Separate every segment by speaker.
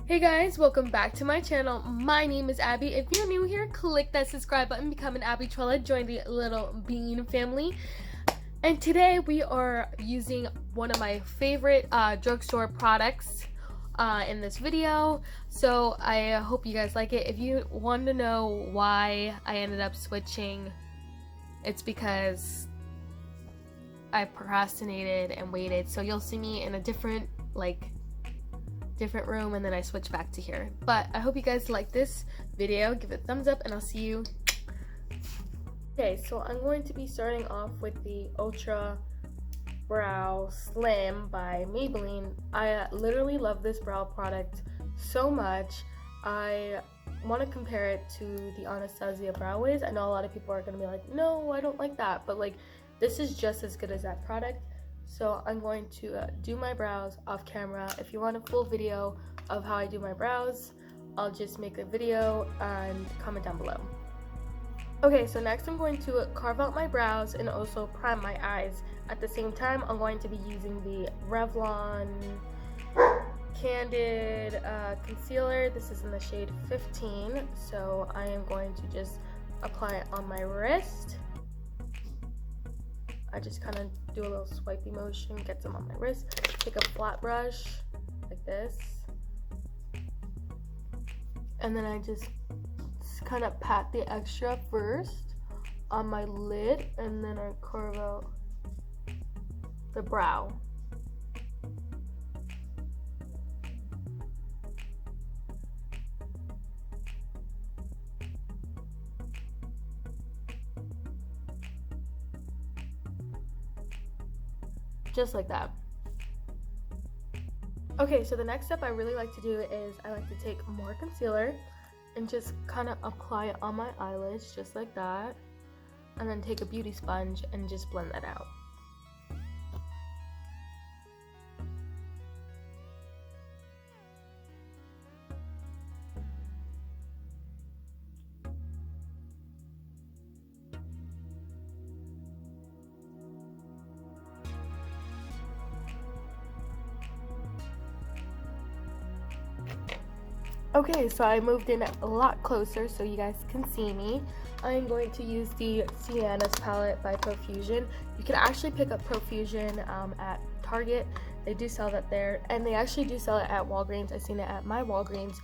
Speaker 1: Hey guys, welcome back to my channel. My name is Abby. If you're new here, click that subscribe button, become an Abby Trella, join the little bean family. And today we are using one of my favorite drugstore products in this video. So I hope you guys like it. If you want to know why I ended up switching, it's because I procrastinated and waited. So you'll see me in a different room and then I switch back to here. But I hope you guys like this video. Give it a thumbs up and I'll see you. Okay, so I'm going to be starting off with the Ultra Brow Slim by Maybelline. I literally love this brow product so much. I want to compare it to the Anastasia Brow Wiz. I know a lot of people are going to be like, no, I don't like that, but like this is just as good as that product. So I'm going to do my brows off camera. If you want a full video of how I do my brows, I'll just make a video and comment down below. Okay, so next I'm going to carve out my brows and also prime my eyes. At the same time, I'm going to be using the Revlon Candid Concealer. This is in the shade 15. So I am going to just apply it on my wrist. I just kind of do a little swipey motion, get some on my wrist. Take a flat brush like this. And then I just kind of pat the extra first on my lid, and then I carve out the brow. Just like that. Okay, so the next step I really like to do is I like to take more concealer and just kind of apply it on my eyelids just like that, and then take a beauty sponge and just blend that out. Okay, so I moved in a lot closer so you guys can see me. I'm going to use the Sienna's palette by Profusion. You can actually pick up Profusion at Target. They do sell that there, and they actually do sell it at Walgreens. I've seen it at my Walgreens,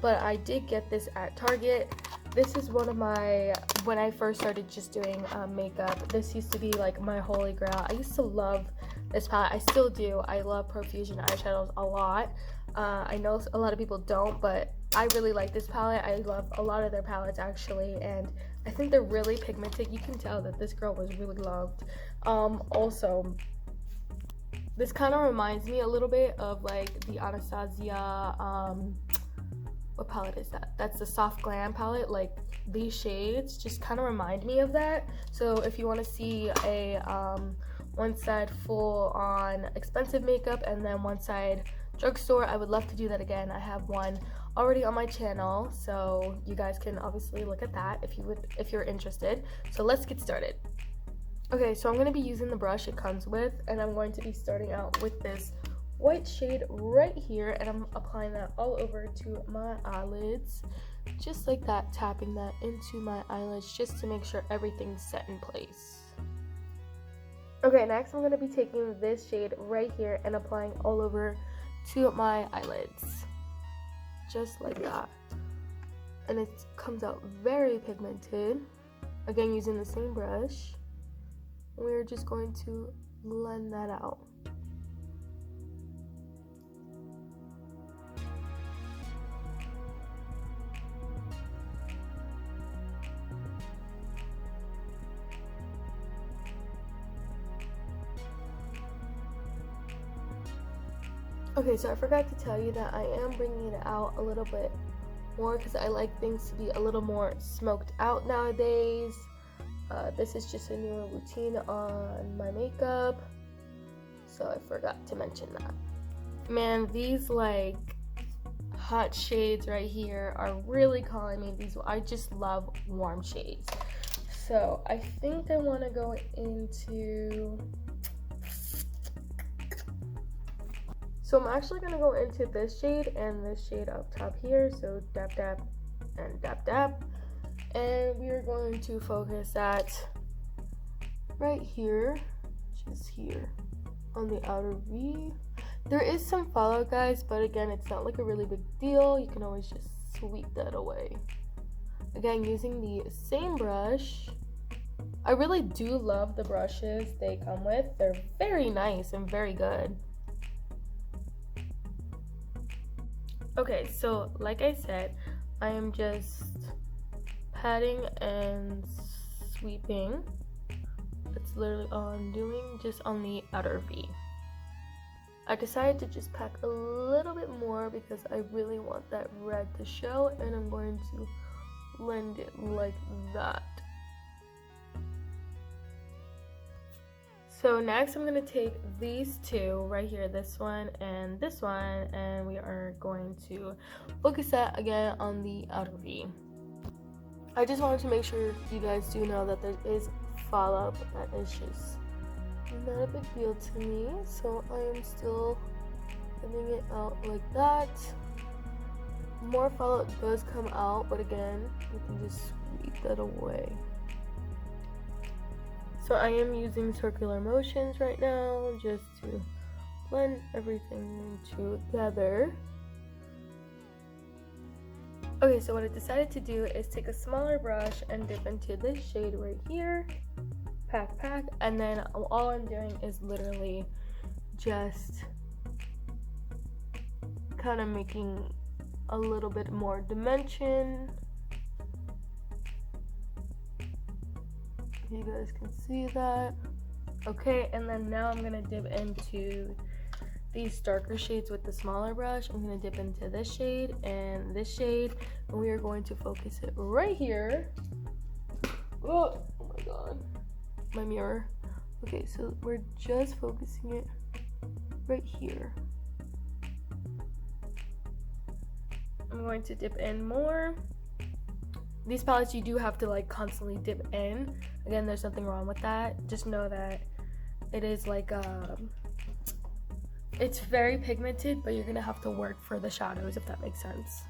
Speaker 1: but I did get this at Target. This is one of my, when I first started just doing makeup, this used to be like my holy grail. I used to love this palette. I still do. I love Profusion eyeshadows a lot. I know a lot of people don't, but I really like this palette. I love a lot of their palettes actually, and I think they're really pigmented. You can tell that this girl was really loved. Also, this kind of reminds me a little bit of like the Anastasia, what palette is that? That's the Soft Glam palette. Like these shades just kind of remind me of that. So if you want to see a one side full on expensive makeup and then one side drugstore, I would love to do that again. I have one already on my channel, so you guys can obviously look at that if you're interested. So let's get started. Okay, so I'm going to be using the brush it comes with, and I'm going to be starting out with this white shade right here, and I'm applying that all over to my eyelids just like that, tapping that into my eyelids just to make sure everything's set in place. Okay, next I'm going to be taking this shade right here and applying all over to my eyelids just like that, and it comes out very pigmented. Again, using the same brush, we're just going to blend that out. Okay, so I forgot to tell you that I am bringing it out a little bit more because I like things to be a little more smoked out nowadays. This is just a newer routine on my makeup, so I forgot to mention that. Man, these like hot shades right here are really calling me. I just love warm shades. So I think I want to go into So I'm actually going to go into this shade and this shade up top here. So dab, dab, and dab, dab. And we are going to focus at right here, which is here on the outer V. There is some fallout, guys, but again, it's not like a really big deal. You can always just sweep that away. Again, using the same brush. I really do love the brushes they come with. They're very nice and very good. Okay, so like I said, I am just patting and sweeping. That's literally all I'm doing, just on the outer V. I decided to just pack a little bit more because I really want that red to show, and I'm going to blend it like that. So next I'm going to take these two right here, this one, and we are going to focus that again on the outer V. I just wanted to make sure you guys do know that there is fallout, but that is just not a big deal to me. So I am still getting it out like that. More fallout does come out, but again, you can just sweep that away. So I am using circular motions right now just to blend everything together. Okay, so what I decided to do is take a smaller brush and dip into this shade right here. Pack, and then all I'm doing is literally just kind of making a little bit more dimension. You guys can see that. Okay, and then now I'm gonna dip into these darker shades with the smaller brush. I'm gonna dip into this shade and this shade, and we are going to focus it right here. Oh my god, my mirror. Okay, so we're just focusing it right here. I'm going to dip in more. These palettes, you do have to like constantly dip in. Again, there's nothing wrong with that. Just know that it is like it's very pigmented, but you're gonna have to work for the shadows, if that makes sense.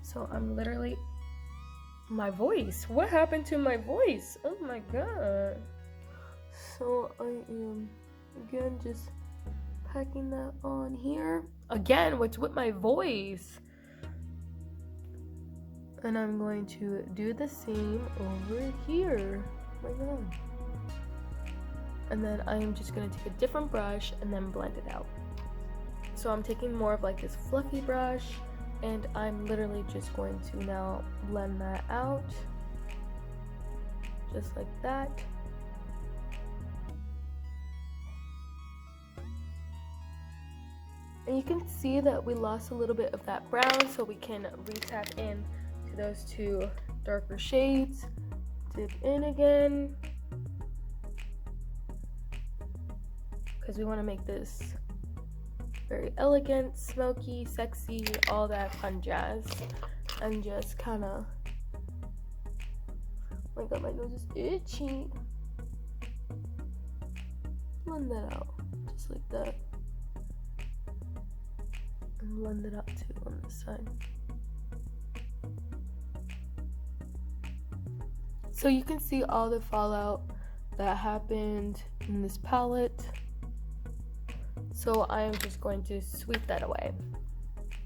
Speaker 1: So I'm literally, my voice, what happened to my voice? Oh my god. So I am again just packing that on here. Again, what's with my voice? And I'm going to do the same over here. Oh my god. And then I am just going to take a different brush and then blend it out. So I'm taking more of like this fluffy brush, and I'm literally just going to now blend that out. Just like that. And you can see that we lost a little bit of that brown, so we can re-tap in to those two darker shades. Dip in again, because we want to make this very elegant, smoky, sexy, all that fun jazz. And just kind of, oh my god, my nose is itchy. Blend that out, just like that. And blend it out too on this side. So you can see all the fallout that happened in this palette. So I am just going to sweep that away.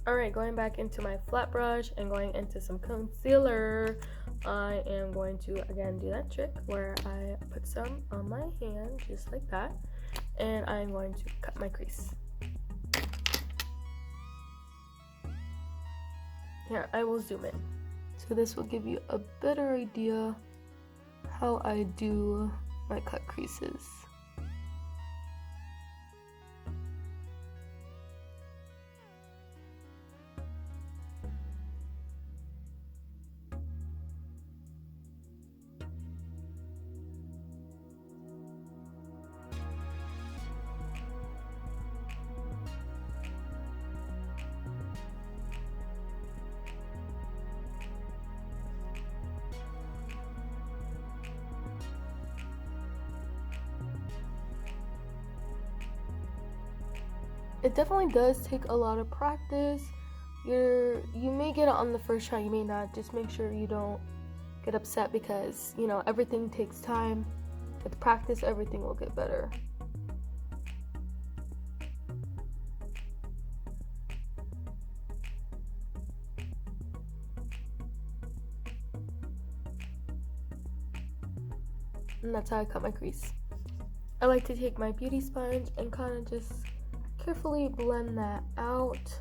Speaker 1: Alright, going back into my flat brush and going into some concealer, I am going to again do that trick where I put some on my hand just like that, and I'm going to cut my crease. Here, I will zoom in. So this will give you a better idea how I do my cut creases. It definitely does take a lot of practice. You may get it on the first try, you may not. Just make sure you don't get upset because, you know, everything takes time. With practice, everything will get better. And that's how I cut my crease. I like to take my beauty sponge and kind of just carefully blend that out.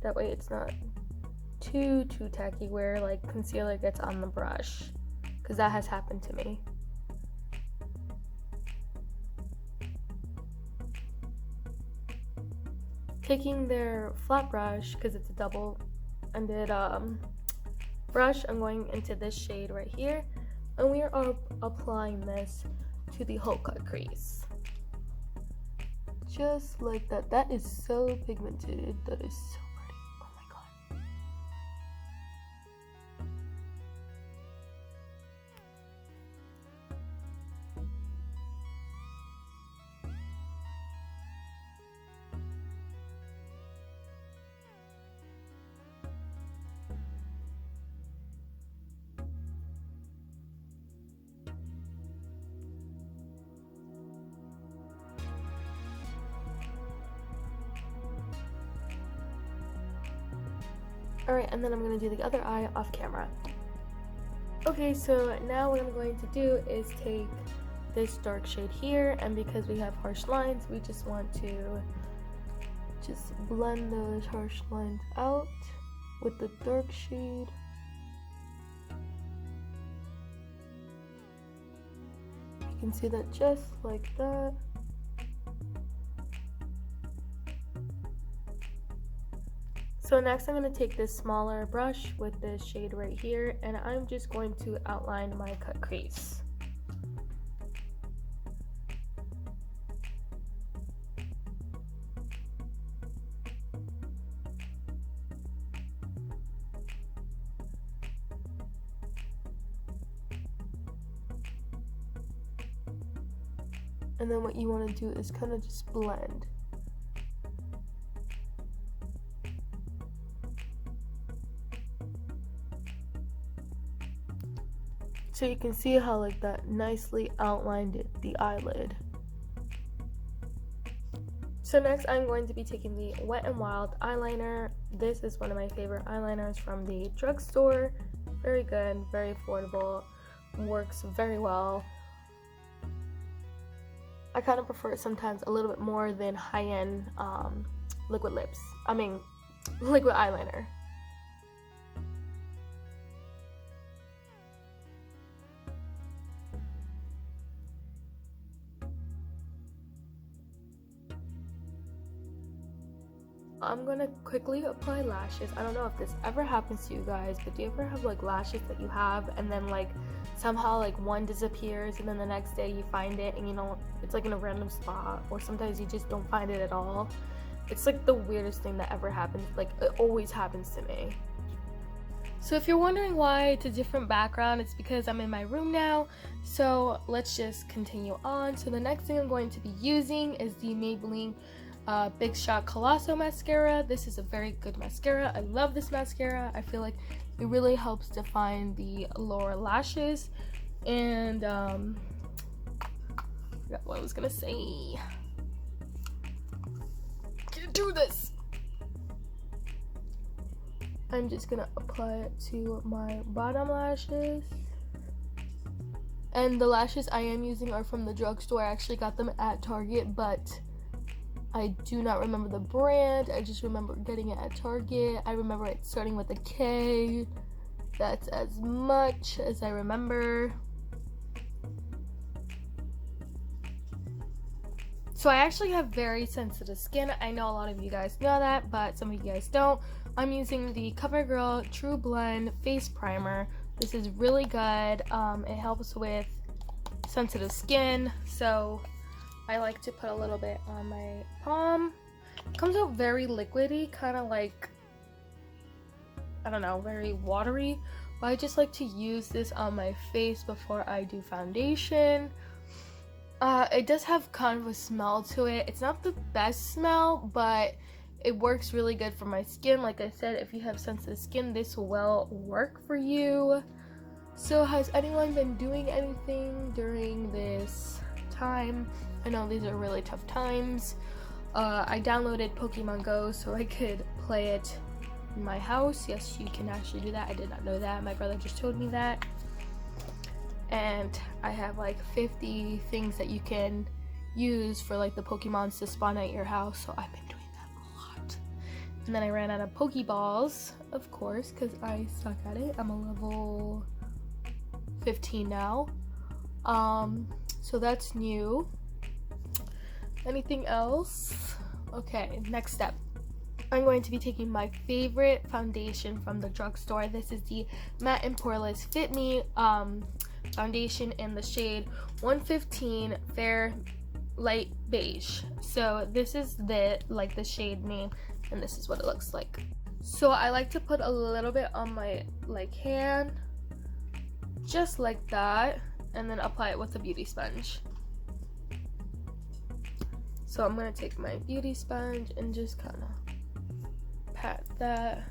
Speaker 1: That way it's not too tacky where like concealer gets on the brush, because that has happened to me. Taking their flat brush, because it's a double-ended brush, I'm going into this shade right here, and we are applying this to the whole cut crease. Just like that. That is so pigmented. That is so pretty. Oh my god. Alright, and then I'm going to do the other eye off camera. Okay, so now what I'm going to do is take this dark shade here, and because we have harsh lines, we just want to just blend those harsh lines out with the dark shade. You can see that just like that. So next I'm going to take this smaller brush with this shade right here, and I'm just going to outline my cut crease. And then what you want to do is kind of just blend. So you can see how like that nicely outlined the eyelid. So next I'm going to be taking the Wet n Wild eyeliner. This is one of my favorite eyeliners from the drugstore. Very good, very affordable, works very well. I kind of prefer it sometimes a little bit more than high-end liquid eyeliner. I'm gonna quickly apply lashes. I don't know if this ever happens to you guys, but do you ever have like lashes that you have and then like somehow like one disappears and then the next day you find it and you know it's like in a random spot, or sometimes you just don't find it at all? It's like the weirdest thing that ever happens. Like it always happens to me. So if you're wondering why it's a different background, it's because I'm in my room now. So let's just continue on. So the next thing I'm going to be using is the Maybelline Big Shot Colosso mascara. This is a very good mascara. I love this mascara. I feel like it really helps define the lower lashes. And I forgot what I was gonna say. Can't do this. I'm just gonna apply it to my bottom lashes. And the lashes I am using are from the drugstore. I actually got them at Target, but I do not remember the brand. I just remember getting it at Target. I remember it starting with a K. That's as much as I remember. So I actually have very sensitive skin. I know a lot of you guys know that, but some of you guys don't. I'm using the CoverGirl True Blend Face Primer. This is really good. It helps with sensitive skin, so I like to put a little bit on my palm. It comes out very liquidy, kind of like, I don't know, very watery. But I just like to use this on my face before I do foundation. It does have kind of a smell to it. It's not the best smell, but it works really good for my skin. Like I said, if you have sensitive skin, this will work for you. So has anyone been doing anything during this time? I know these are really tough times. I downloaded Pokemon Go so I could play it in my house. Yes, you can actually do that. I did not know that. My brother just told me that. And I have like 50 things that you can use for like the Pokemons to spawn at your house. So I've been doing that a lot. And then I ran out of Pokeballs, of course, because I suck at it. I'm a level 15 now. So that's new. Anything else? Okay, next step. I'm going to be taking my favorite foundation from the drugstore. This is the Matte and Poreless Fit Me foundation in the shade 115 Fair Light Beige. So this is the shade name, and this is what it looks like. So I like to put a little bit on my hand, just like that, and then apply it with a beauty sponge. So I'm gonna take my beauty sponge and just kind of pat that.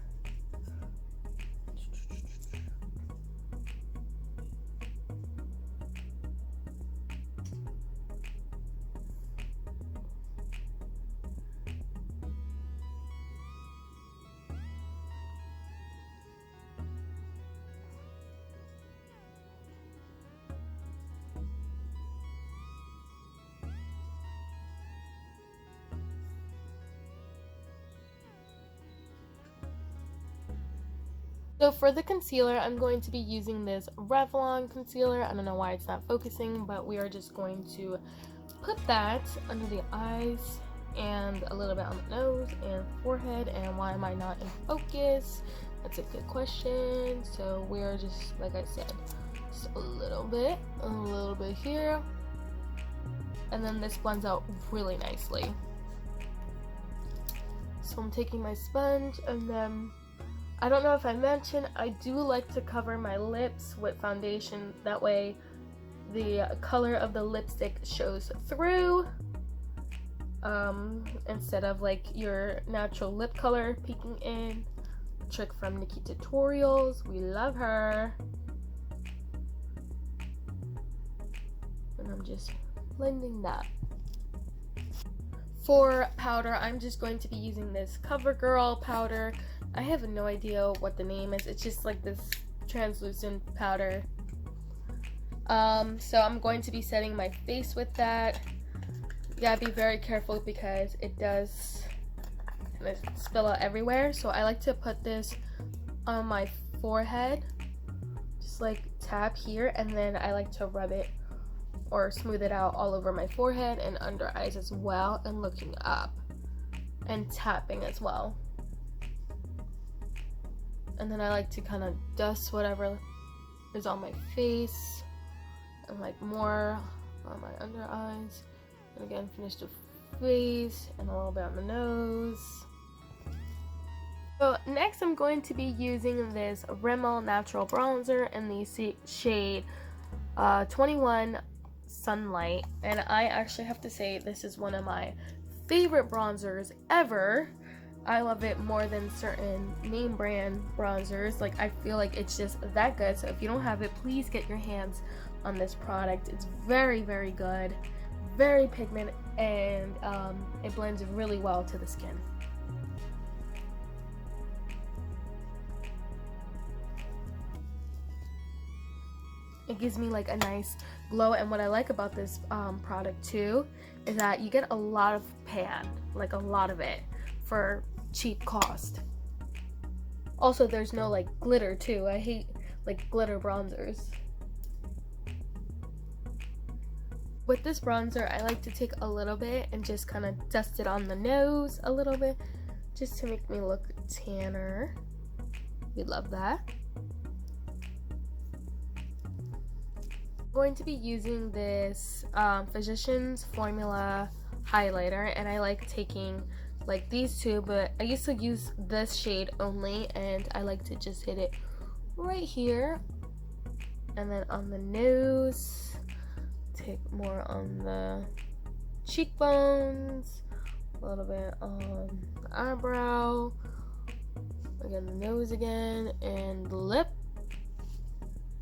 Speaker 1: So for the concealer, I'm going to be using this Revlon concealer. I don't know why it's not focusing, but we are just going to put that under the eyes and a little bit on the nose and forehead. And why am I not in focus? That's a good question. So we are just, like I said, just a little bit here. And then this blends out really nicely. So I'm taking my sponge, and then I don't know if I mentioned, I do like to cover my lips with foundation. That way the color of the lipstick shows through, instead of like your natural lip color peeking in. A trick from Nikki Tutorials. We love her. And I'm just blending that. For powder, I'm just going to be using this CoverGirl powder. I have no idea what the name is. It's just like this translucent powder. So I'm going to be setting my face with that. You gotta be very careful because it does kind of spill out everywhere. So I like to put this on my forehead, just like tap here, and then I like to rub it or smooth it out all over my forehead and under eyes as well, and looking up and tapping as well. And then I like to kind of dust whatever is on my face, and like more on my under eyes, and again finish the face and a little bit on the nose. So next I'm going to be using this Rimmel Natural Bronzer in the shade 21 Sunlight, and I actually have to say this is one of my favorite bronzers ever. I love it more than certain name brand bronzers. Like, I feel like it's just that good. So if you don't have it, please get your hands on this product. It's very, very good, very pigmented, and it blends really well to the skin. It gives me like a nice glow, and what I like about this product too is that you get a lot of pan, like a lot of it, for cheap cost. Also, there's no like glitter too. I hate like glitter bronzers. With this bronzer, I like to take a little bit and just kind of dust it on the nose a little bit, just to make me look tanner. We love that. I'm going to be using this Physicians Formula highlighter, and I like taking like these two, but I used to use this shade only, and I like to just hit it right here and then on the nose take more on the cheekbones, a little bit on the eyebrow, again the nose again, and the lip.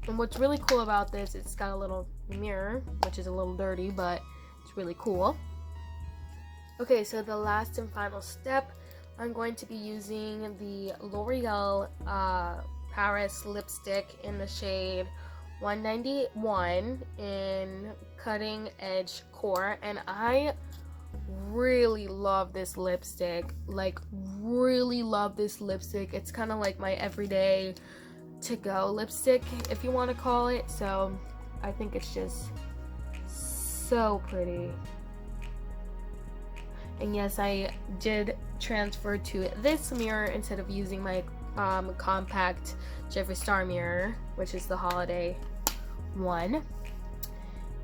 Speaker 1: And what's really cool about this, it's got a little mirror, which is a little dirty, but it's really cool. Okay, so the last and final step, I'm going to be using the L'Oreal Paris lipstick in the shade 191 in Cutting Edge Core, and I really love this lipstick, like really love this lipstick. It's kind of like my everyday to-go lipstick, if you want to call it, so I think it's just so pretty. And yes, I did transfer to this mirror instead of using my compact Jeffree Star mirror, which is the holiday one.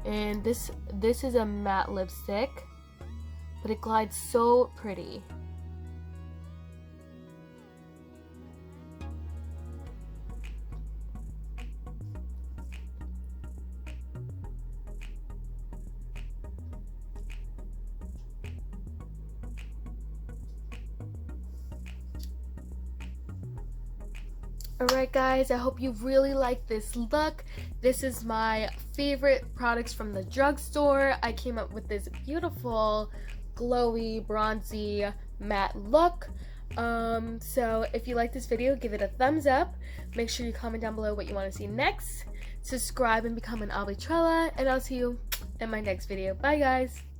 Speaker 1: And this is a matte lipstick, but it glides so pretty. Alright guys, I hope you really like this look. This is my favorite products from the drugstore. I came up with this beautiful, glowy, bronzy, matte look. So if you like this video, give it a thumbs up. Make sure you comment down below what you want to see next. Subscribe and become an Albitrella, and I'll see you in my next video. Bye guys!